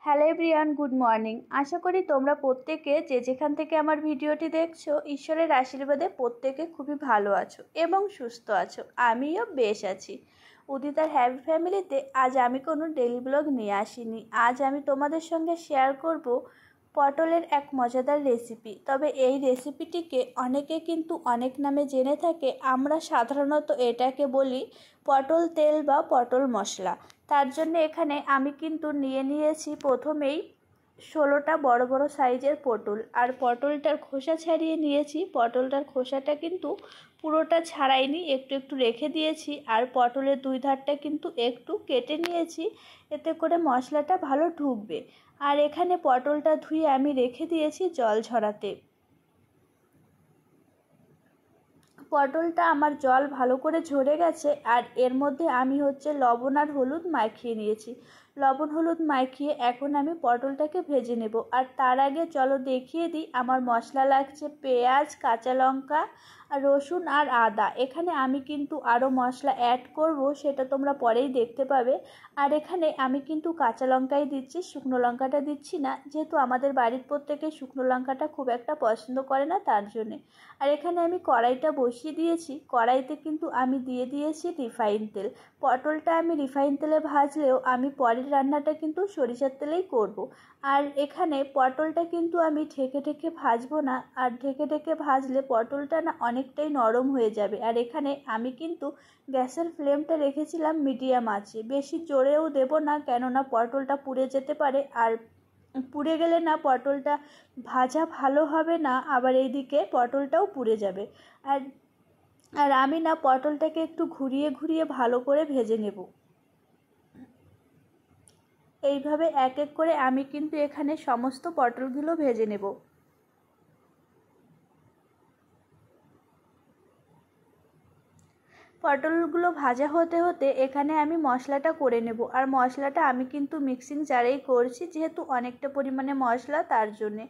Hello everyone, good morning. আশা করি তোমরা প্রত্যেকে যে যেখান থেকে আমার ভিডিওটি দেখছো ঈশ্বরের আশীর্বাদে প্রত্যেকে খুবই ভালো আছো এবং সুস্থ আছো। আমিও বেশ আছি। উদিতার হ্যাপি ফ্যামিলিতে আজ আমি কোনো ডেইলি ব্লগ নিয়ে আসিনি। আজ আমি তোমাদের সঙ্গে শেয়ার করব পটলের এক মজাদার রেসিপি। তবে এই রেসিপিটিকে অনেকে কিন্তু অনেক নামে জেনে থাকে। আমরা সাধারণত এটাকে বলি পটল তেল বা পটল মশলা। তার জন্য এখানে আমি কিন্তু নিয়েছি প্রথমেই 16টা বড় বড় সাইজের পটল। আর পটলটার খোসা ছাড়িয়ে নিয়েছি। পটলটার খোসাটা কিন্তু পুরোটা ছাড়াইনি, একটু একটু রেখে দিয়েছি। আর পটলের দুই ধারটা কিন্তু একটু কেটে নিয়েছি, এতে করে মশলাটা ভালো ঢুকবে। আর এখানে পটলটা ধুয়ে আমি রেখে দিয়েছি জল ঝরাতে। পটলটা আমার জল ভালো করে ঝরে গেছে। আর এর মধ্যে আমি লবণ আর হলুদ মাখিয়ে নিয়েছি। লবণ হলুদ মাখিয়ে এখন আমি পটলটাকে ভেজে নেব। আর তার আগে চলো দেখিয়ে দিই আমার মশলা লাগছে পেঁয়াজ, কাঁচা লঙ্কা, রসুন আর আদা। এখানে আমি কিন্তু আরও মশলা অ্যাড করব, সেটা তোমরা পরেই দেখতে পাবে। আর এখানে আমি কিন্তু কাঁচা লঙ্কাই দিচ্ছি, শুকনো লঙ্কাটা দিচ্ছি না, যেহেতু আমাদের বাড়ির প্রত্যেকে শুকনো লঙ্কাটা খুব একটা পছন্দ করে না, তার জন্যে। আর এখানে আমি কড়াইটা বসিয়ে দিয়েছি। কড়াইতে কিন্তু আমি দিয়ে দিয়েছি রিফাইন তেল। পটলটা আমি রিফাইন তেলে ভাজলেও আমি পরের রান্নাটা কিন্তু সরিষার তেলেই করব। আর এখানে পটলটা কিন্তু আমি ঢেকে ঢেকে ভাজবো না। আর ঢেকে ঢেকে ভাজলে পটলটা না অনেকটাই নরম হয়ে যাবে। আর এখানে আমি কিন্তু গ্যাসের ফ্লেমটা রেখেছিলাম মিডিয়াম আঁচে, বেশি জোরেও দেব না, কেননা পটলটা পুড়ে যেতে পারে। আর পুড়ে গেলে না পটলটা ভাজা ভালো হবে না, আবার এইদিকে পটলটাও পুড়ে যাবে। আর আর আমি না পটলটাকে একটু ঘুরিয়ে ঘুরিয়ে ভালো করে ভেজে নেব। এইভাবে এক এক করে আমি কিন্তু এখানে সমস্ত পটলগুলো ভেজে নেব। পটলগুলো ভাজা হতে হতে এখানে আমি মশলাটা করে নেব। আর মশলাটা আমি কিন্তু মিক্সিং জারেই করছি, যেহেতু অনেকটা পরিমাণে মশলা, তার জন্যে।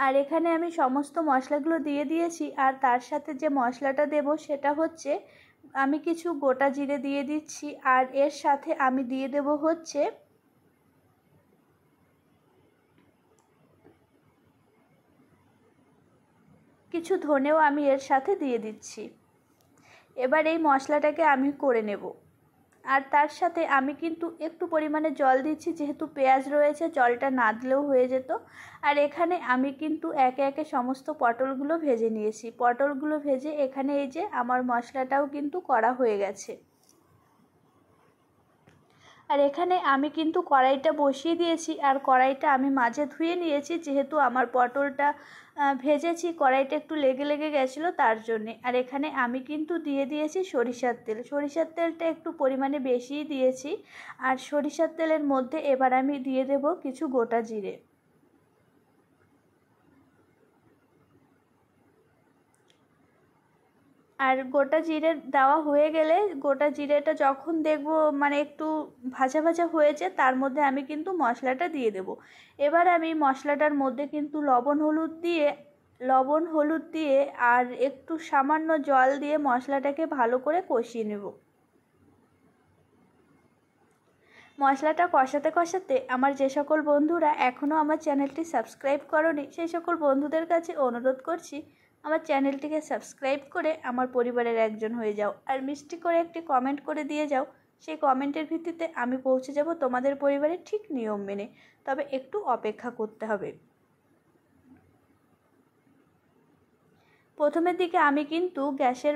আর এখানে আমি সমস্ত মশলাগুলো দিয়ে দিয়েছি। আর তার সাথে যে মশলাটা দেব সেটা আমি কিছু গোটা জিরে দিয়ে দিচ্ছি। আর এর সাথে আমি দিয়ে দেব কিছু ধনেও আমি এর সাথে দিয়ে দিচ্ছি। এবার এই মশলাটাকে আমি করে নেব। আর তার সাথে আমি কিন্তু একটু পরিমাণে জল দিচ্ছি, যেহেতু পেঁয়াজ রয়েছে, জলটা না দিলেও হয়ে যেত। আর এখানে আমি কিন্তু একে একে সমস্ত পটলগুলো ভেজে নিয়েছি। পটলগুলো ভেজে এখানে এই যে আমার মশলাটাও কিন্তু করা হয়ে গেছে। আর এখানে আমি কিন্তু কড়াইটা বসিয়ে দিয়েছি। আর কড়াইটা আমি মাঝে ধুয়ে নিয়েছি, যেহেতু আমার পটলটা ভেজেছি, কড়াইটা একটু লেগে লেগে গেছিলো, তার জন্যে। আর এখানে আমি কিন্তু দিয়ে দিয়েছি সরিষার তেল। সরিষার তেলটা একটু পরিমাণে বেশিই দিয়েছি। আর সরিষার তেলের মধ্যে এবার আমি দিয়ে দেব কিছু গোটা জিরে। আর গোটা জিরে দেওয়া হয়ে গেলে, গোটা জিরেটা যখন দেখব মানে একটু ভাজা ভাজা হয়েছে, তার মধ্যে আমি কিন্তু মশলাটা দিয়ে দেব। এবার আমি মশলাটার মধ্যে কিন্তু লবণ হলুদ দিয়ে আর একটু সামান্য জল দিয়ে মশলাটাকে ভালো করে কষিয়ে নেব। মশলাটা কষাতে কষাতে আমার যে সকল বন্ধুরা এখনও আমার চ্যানেলটি সাবস্ক্রাইব করোনি, সেই সকল বন্ধুদের কাছে অনুরোধ করছি আমার চ্যানেলটিকে সাবস্ক্রাইব করে আমার পরিবারের একজন হয়ে যাও। আর মিষ্টি করে একটি কমেন্ট করে দিয়ে যাও। সেই কমেন্টের ভিত্তিতে আমি পৌঁছে যাব তোমাদের পরিবারের ঠিক নিয়ম মেনে। তবে একটু অপেক্ষা করতে হবে। প্রথমের দিকে আমি কিন্তু গ্যাসের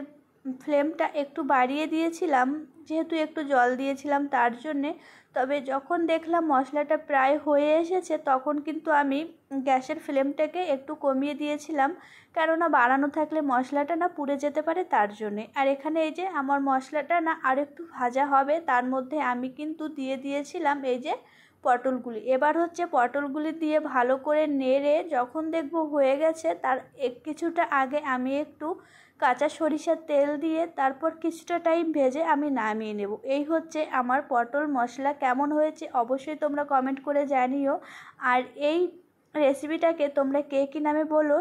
ফ্লেমটা একটু বাড়িয়ে দিয়েছিলাম, যেহেতু একটু জল দিয়েছিলাম, তার জন্যে। তবে যখন দেখলাম মশলাটা প্রায় হয়ে এসেছে, তখন কিন্তু আমি গ্যাসের ফ্লেমটাকে একটু কমিয়ে দিয়েছিলাম, কেননা বাড়ানো থাকলে মশলাটা না পুড়ে যেতে পারে, তার জন্যে। আর এখানে এই যে আমার মশলাটা না আর একটু ভাজা হবে, তার মধ্যে আমি কিন্তু দিয়ে দিয়েছিলাম এই যে পটলগুলি। এবার পটলগুলি দিয়ে ভালো করে নেড়ে যখন দেখব হয়ে গেছে, তার কিছুটা আগে আমি একটু কাঁচা সরিষার তেল দিয়ে তারপর কিছুটা টাইম ভেজে আমি নামিয়ে নেব। এই আমার পটল মশলা। কেমন হয়েছে অবশ্যই তোমরা কমেন্ট করে জানিও। আর এই রেসিপিটাকে তোমরা কে কী নামে বলো